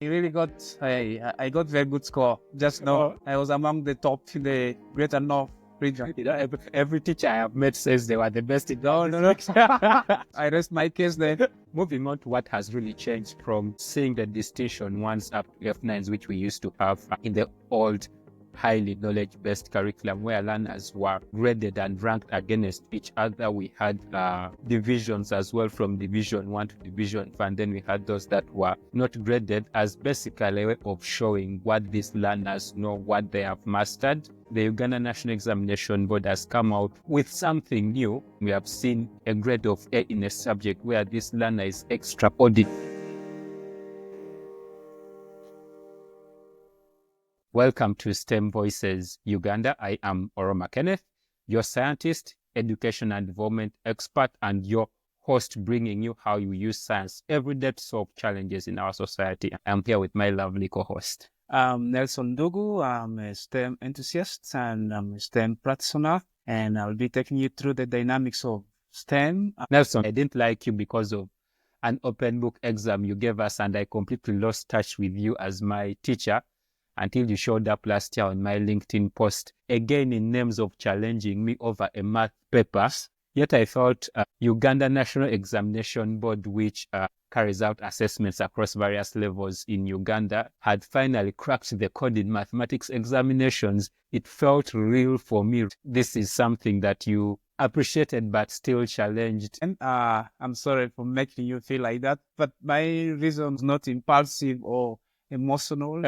I got very good score. Just now, I was among the top in the Greater North region. Every teacher I have met says they were the best in No. I rest my case then. Moving on to what has really changed from seeing the distinction 1s up to F9s, which we used to have in the old highly knowledge-based curriculum where learners were graded and ranked against each other. We had divisions as well, from Division 1 to Division 5, and then we had those that were not graded, as basically a way of showing what these learners know, what they have mastered. The Uganda National Examination Board has come out with something new. We have seen a grade of A in a subject where this learner is extraordinary. Welcome to STEM Voices Uganda. I am Oroma Kenneth, your scientist, education and development expert, and your host, bringing you how you use science every day to solve challenges in our society. I'm here with my lovely co-host. Nelson Dugu. I'm a STEM enthusiast and I'm a STEM practitioner, and I'll be taking you through the dynamics of STEM. Nelson, I didn't like you because of an open book exam you gave us, and I completely lost touch with you as my teacher until you showed up last year on my LinkedIn post, again in names of challenging me over a math paper. Yet I thought Uganda National Examination Board, which carries out assessments across various levels in Uganda, had finally cracked the code in mathematics examinations. It felt real for me. This is something that you appreciated but still challenged. And I'm sorry for making you feel like that, but my reason is not impulsive or emotional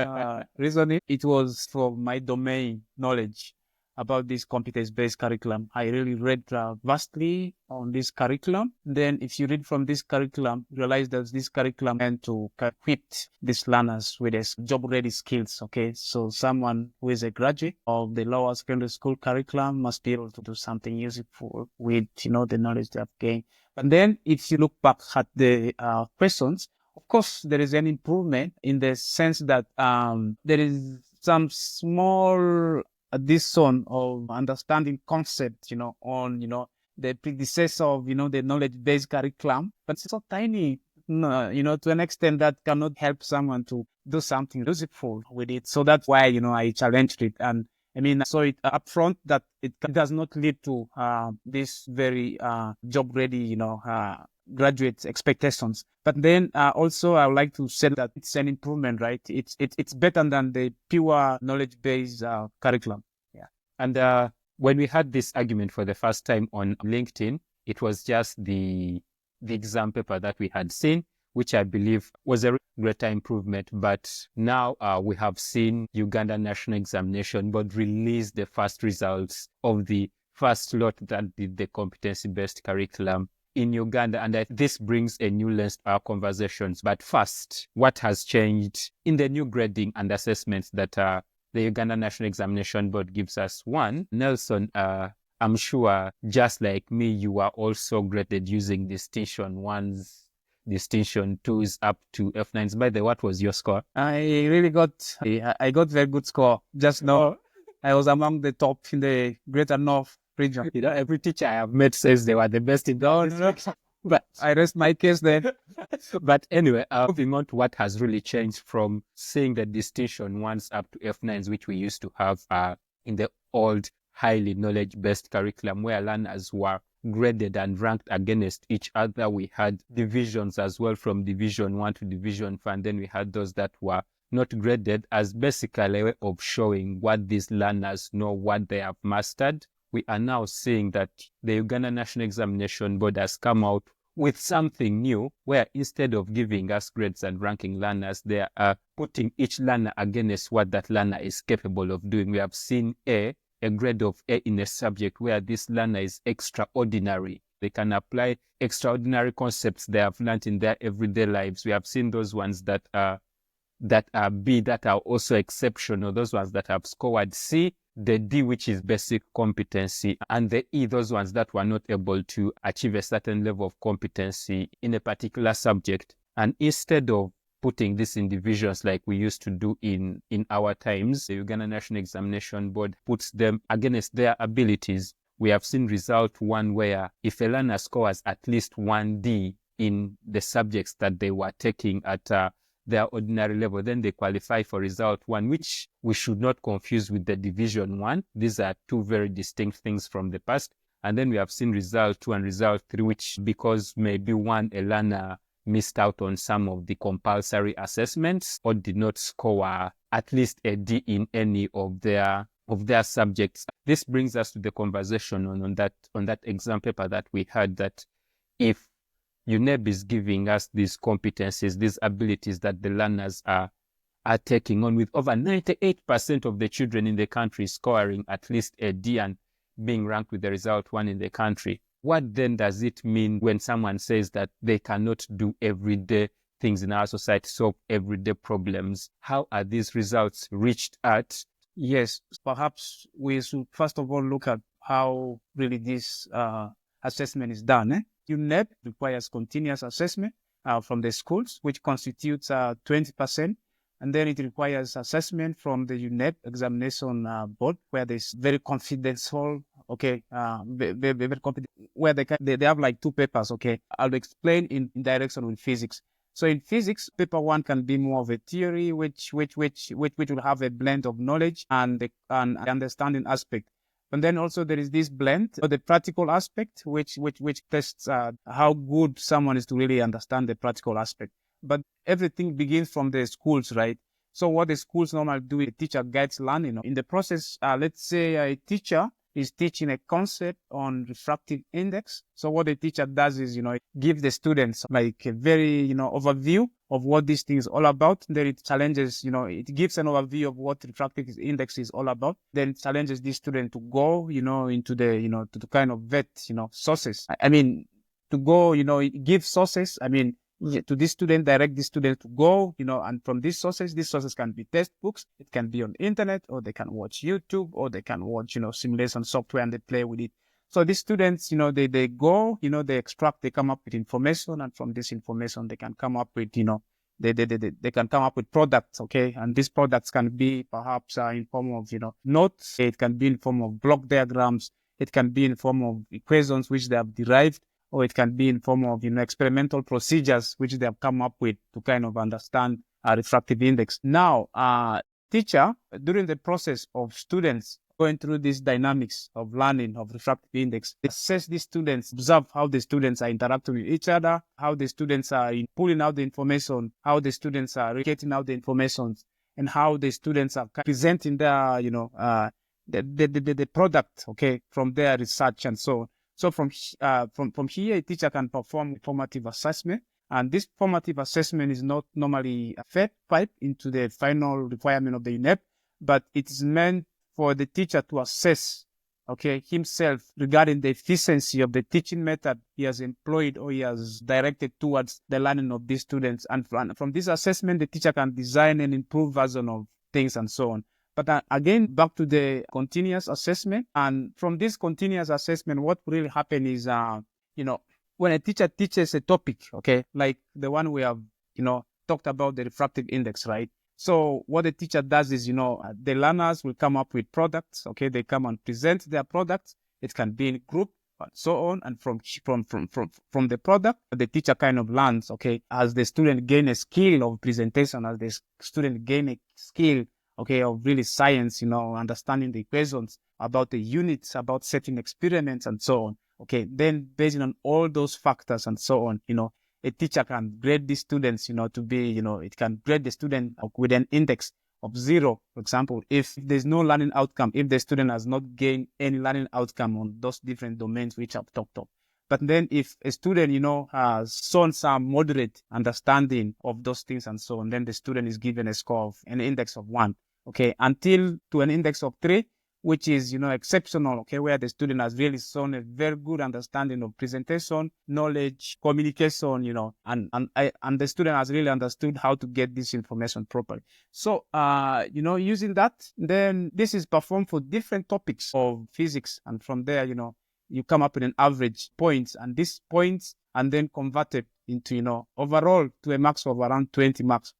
reasoning. It was from my domain knowledge about this competence-based curriculum. I really read vastly on this curriculum. Then if you read from this curriculum, realize that this curriculum meant to equip these learners with job-ready skills, okay? So someone who is a graduate of the lower secondary school curriculum must be able to do something useful with, the knowledge they have gained. But then if you look back at the questions, of course, there is an improvement in the sense that there is some small addition of understanding concepts, on, the predecessor of, the knowledge-based curriculum. But it's so tiny, to an extent that cannot help someone to do something useful with it. So that's why, I challenged it. And I saw it up front that it does not lead to this very job-ready, graduate expectations. But then also I would like to say that it's an improvement, right? It's better than the pure knowledge-based curriculum. Yeah. And when we had this argument for the first time on LinkedIn, it was just the exam paper that we had seen, which I believe was a greater improvement. But now we have seen Uganda National Examination Board release the first results of the first lot that did the competency-based curriculum in Uganda, and this brings a new lens to our conversations. But first, what has changed in the new grading and assessments that the Uganda National Examination Board gives us? One, Nelson, I'm sure just like me, you are also graded using distinction 1s, distinction 2s up to F9s. By the way, what was your score? I got very good score. Just now, I was among the top in the Greater North region. Every teacher I have met says they were the best in the But I rest my case then. But anyway, moving on to what has really changed from seeing the distinction 1s up to F9s, which we used to have in the old highly knowledge-based curriculum where learners were graded and ranked against each other. We had divisions as well, from Division 1 to Division 5, and then we had those that were not graded, as basically a way of showing what these learners know, what they have mastered. We are now seeing that the Uganda National Examination Board has come out with something new, where instead of giving us grades and ranking learners, they are putting each learner against what that learner is capable of doing. We have seen a grade of A in a subject where this learner is extraordinary. They can apply extraordinary concepts they have learned in their everyday lives. We have seen those ones that are B, that are also exceptional, those ones that have scored C, the D, which is basic competency, and the E, those ones that were not able to achieve a certain level of competency in a particular subject. And instead of putting this in divisions like we used to do in our times, the Uganda National Examination Board puts them against their abilities. We have seen result 1 where if a learner scores at least 1D in the subjects that they were taking at their ordinary level, then they qualify for result 1, which we should not confuse with the division 1. These are two very distinct things from the past. And then we have seen result 2 and result 3, which because maybe a learner missed out on some of the compulsory assessments or did not score at least a D in any of their subjects. This brings us to the conversation on that exam paper that we had, that if UNEB is giving us these competencies, these abilities that the learners are taking on, with over 98% of the children in the country scoring at least a D and being ranked with the result 1 in the country, what then does it mean when someone says that they cannot do everyday things in our society, solve everyday problems? How are these results reached at? Yes, perhaps we should first of all look at how really this assessment is done. UNEB requires continuous assessment from the schools, which constitutes 20%. And then it requires assessment from the UNEB examination board, where there's very confidential, very confident, where they have like 2 papers, I'll explain in direction with physics. So in physics, paper 1 can be more of a theory, which will have a blend of knowledge and the understanding aspect. And then also there is this blend of the practical aspect, which tests how good someone is to really understand the practical aspect. But everything begins from the schools, right? So what the schools normally do is the teacher guides learning. In the process, let's say a teacher is teaching a concept on refractive index. So what the teacher does is, give the students like a very, overview of what this thing is all about. Then it challenges, it gives an overview of what refractive index is all about. Then it challenges the student to go, into the, to kind of vet, sources. To go, give sources. To this student, direct this student to go, and from these sources can be textbooks, it can be on internet, or they can watch YouTube, or they can watch, simulation software and they play with it. So these students, they go, they extract, they come up with information, and from this information, they can come up with, they can come up with products, and these products can be perhaps in form of, notes, it can be in form of block diagrams, it can be in form of equations which they have derived, or it can be in form of, experimental procedures which they have come up with to kind of understand a refractive index. Now, teacher, during the process of students going through these dynamics of learning of refractive index, assess these students, observe how the students are interacting with each other, how the students are pulling out the information, how the students are getting out the information, and how the students are presenting their, the product, from their research and so on. So from here, a teacher can perform formative assessment, and this formative assessment is not normally fed pipe into the final requirement of the UNEB, but it is meant for the teacher to assess, himself regarding the efficiency of the teaching method he has employed or he has directed towards the learning of these students. And from this assessment, the teacher can design an improved version of things and so on. But again, back to the continuous assessment. And from this continuous assessment, what really happen is, when a teacher teaches a topic, like the one we have, talked about, the refractive index, right? So what the teacher does is, the learners will come up with products, they come and present their products. It can be in group and so on. And from the product, the teacher kind of learns, as the student gain a skill of presentation, as the student gain a skill of really science, understanding the equations, about the units, about setting experiments and so on. Then based on all those factors and so on, a teacher can grade the students, to be, it can grade the student with an index of 0, for example, if there's no learning outcome, if the student has not gained any learning outcome on those different domains which I've talked of. But then if a student, has shown some moderate understanding of those things and so on, then the student is given a score of an index of 1. Until to an index of 3, which is, exceptional, where the student has really shown a very good understanding of presentation, knowledge, communication, and the student has really understood how to get this information properly. So, using that, then this is performed for different topics of physics. And from there, you come up with an average points, and these points and then converted into, overall to a max of around 20 marks.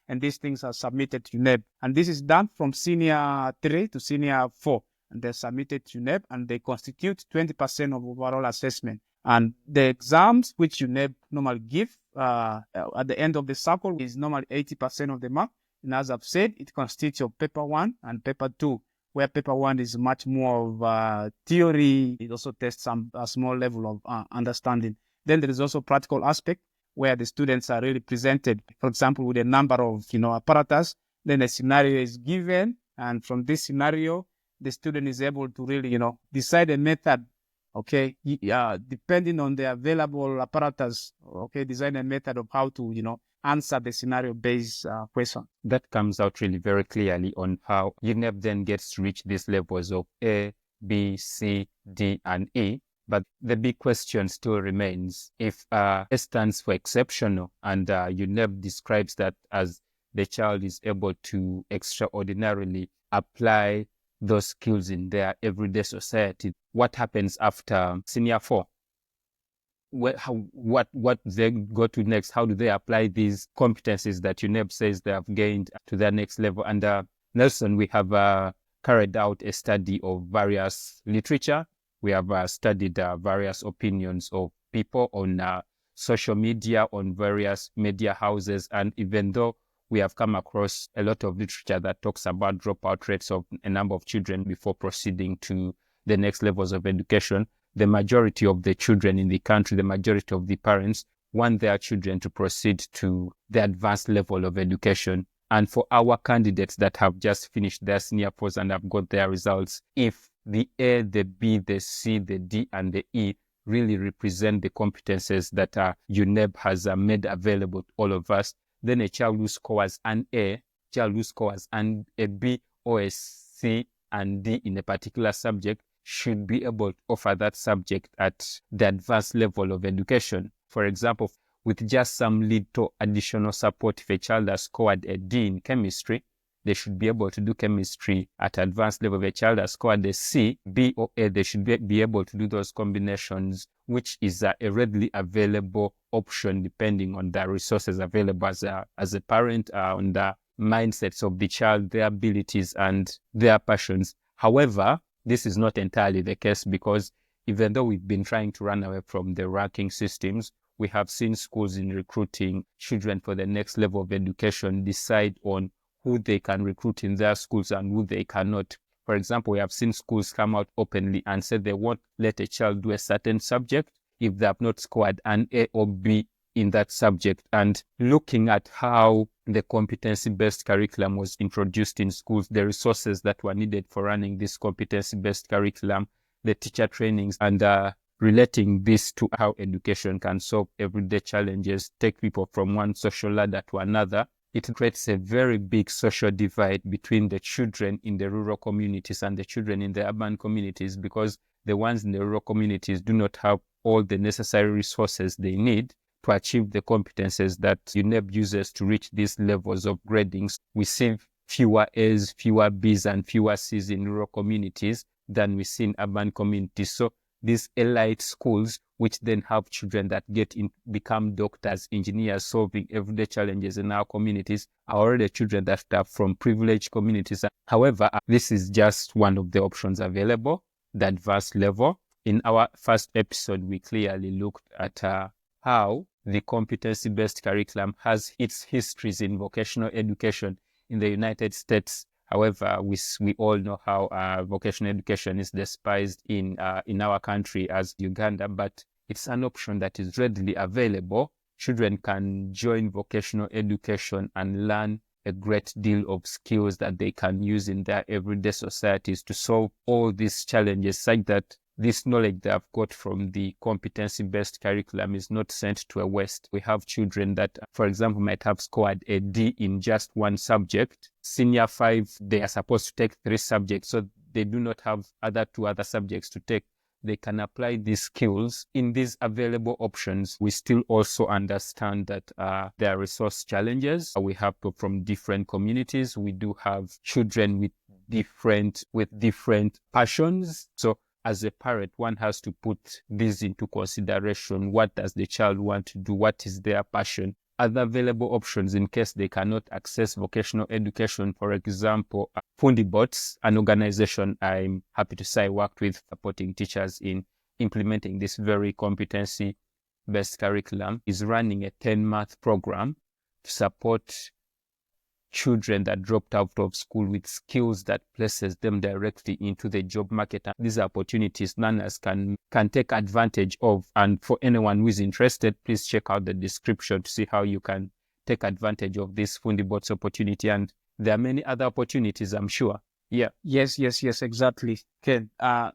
And these things are submitted to UNEB. And this is done from senior 3 to senior 4. And they're submitted to UNEB, and they constitute 20% of overall assessment. And the exams which UNEB normally give at the end of the circle is normally 80% of the mark. And as I've said, it consists of paper 1 and paper 2, where paper 1 is much more of theory. It also tests a small level of understanding. Then there is also practical aspect where the students are really presented, for example, with a number of apparatus. Then a scenario is given, and from this scenario, the student is able to really decide a method. Okay, depending on the available apparatus. Okay, design a method of how to answer the scenario-based question. That comes out really very clearly on how UNEB then gets to reach these levels of A, B, C, D, and E. But the big question still remains, if A stands for exceptional and UNEB describes that as the child is able to extraordinarily apply those skills in their everyday society, what happens after senior 4? What they go to next? How do they apply these competencies that UNEB says they have gained to their next level? And Nelson, we have carried out a study of various literature. We have studied various opinions of people on social media, on various media houses. And even though we have come across a lot of literature that talks about dropout rates of a number of children before proceeding to the next levels of education, the majority of the children in the country, the majority of the parents want their children to proceed to the advanced level of education. And for our candidates that have just finished their senior post and have got their results, if the A, the B, the C, the D, and the E really represent the competences that UNEB has made available to all of us, then a child who scores an A, child who scores a B or a C and D in a particular subject should be able to offer that subject at the advanced level of education. For example, with just some little additional support, if a child has scored a D in chemistry, they should be able to do chemistry at advanced level. If a child has scored a C, B, or A, they should be able to do those combinations, which is a readily available option depending on the resources available as a parent, on the mindsets of the child, their abilities and their passions. However, this is not entirely the case, because even though we've been trying to run away from the ranking systems, we have seen schools in recruiting children for the next level of education decide on who they can recruit in their schools and who they cannot. For example, we have seen schools come out openly and say they won't let a child do a certain subject if they have not scored an A or B in that subject. And looking at how the competency-based curriculum was introduced in schools, the resources that were needed for running this competency-based curriculum, the teacher trainings, and relating this to how education can solve everyday challenges, take people from one social ladder to another, it creates a very big social divide between the children in the rural communities and the children in the urban communities, because the ones in the rural communities do not have all the necessary resources they need to achieve the competences that UNEB uses to reach these levels of gradings. We see fewer A's, fewer B's, and fewer C's in rural communities than we see in urban communities. So these elite schools, which then have children that become doctors, engineers, solving everyday challenges in our communities, are already children that are from privileged communities. However, this is just one of the options available, the advanced level. In our first episode, we clearly looked at how the competency-based curriculum has its histories in vocational education in the United States. However, we all know how vocational education is despised in our country as Uganda, but it's an option that is readily available. Children can join vocational education and learn a great deal of skills that they can use in their everyday societies to solve all these challenges, such that this knowledge they have got from the competency-based curriculum is not sent to a waste. We have children that, for example, might have scored a D in just one subject. Senior 5, they are supposed to take 3 subjects, so they do not have two other subjects to take. They can apply these skills in these available options. We still also understand that there are resource challenges. We have people from different communities. We do have children with different passions. So as a parent, one has to put this into consideration. What does the child want to do? What is their passion? Other available options in case they cannot access vocational education, for example, Fundibots, an organization I'm happy to say I worked with, supporting teachers in implementing this very competency Competency-Based curriculum is running a 10-month program to support children that dropped out of school with skills that places them directly into the job market. And these are opportunities learners can take advantage of. And for anyone who is interested, please check out the description to see how you can take advantage of this Fundibots opportunity. And there are many other opportunities, I'm sure. Yeah. Yes, exactly. Ken,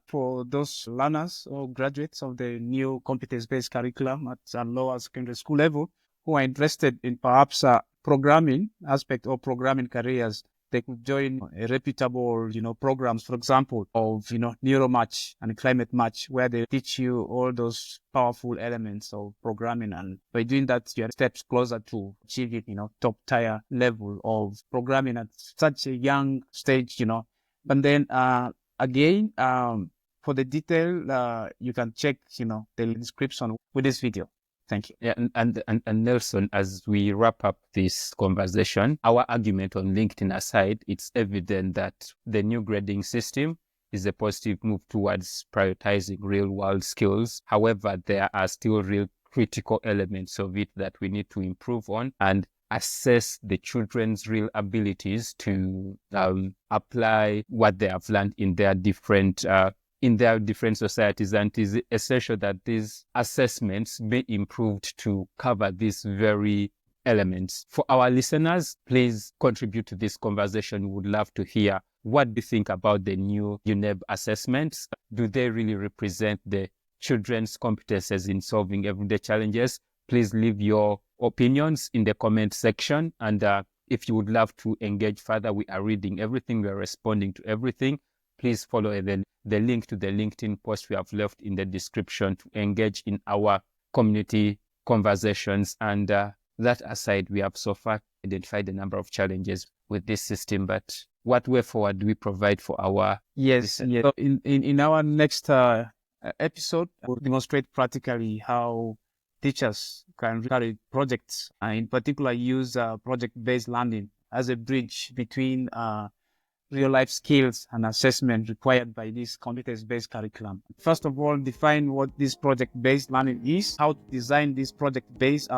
for those learners or graduates of the new competence-based curriculum at a lower secondary school level who are interested in perhaps programming aspect or programming careers, they could join a reputable, programs, for example, of, NeuroMatch and Climate Match, where they teach you all those powerful elements of programming. And by doing that, you are steps closer to achieving, top tier level of programming at such a young stage, And then, again, for the detail, you can check, the description with this video. Thank you. Yeah, and Nelson, as we wrap up this conversation, our argument on LinkedIn aside, it's evident that the new grading system is a positive move towards prioritizing real-world skills. However, there are still real critical elements of it that we need to improve on and assess the children's real abilities to apply what they have learned in their different societies, and it is essential that these assessments be improved to cover these very elements. For our listeners, please contribute to this conversation. We would love to hear what do you think about the new UNEB assessments. Do they really represent the children's competences in solving everyday challenges? Please leave your opinions in the comment section. And if you would love to engage further, we are reading everything. We are responding to everything. Please follow the link to the LinkedIn post we have left in the description to engage in our community conversations. And that aside, we have so far identified a number of challenges with this system, but what way forward do we provide for our... Yes. So in our next episode, we'll demonstrate practically how teachers can carry projects, and in particular use project-based learning as a bridge between real-life skills and assessment required by this competence-based curriculum. First of all, define what this project-based learning is, how to design this project-based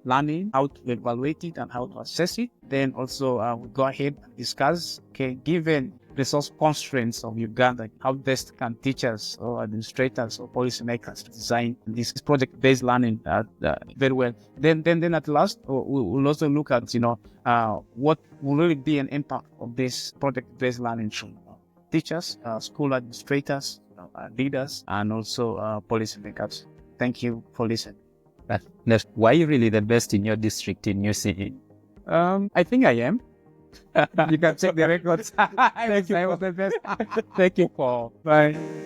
learning, how to evaluate it, and how to assess it. Then also we'll go ahead and discuss, given resource constraints of Uganda, how best can teachers or administrators or policymakers design this project-based learning very well. Then at last, we'll also look at, what will really be an impact of this project-based learning from teachers, school administrators, leaders, and also policymakers. Thank you for listening. Why are you really the best in your district in UCE? I think I am. You can check the records. I was the best. Thank you, Paul. Bye.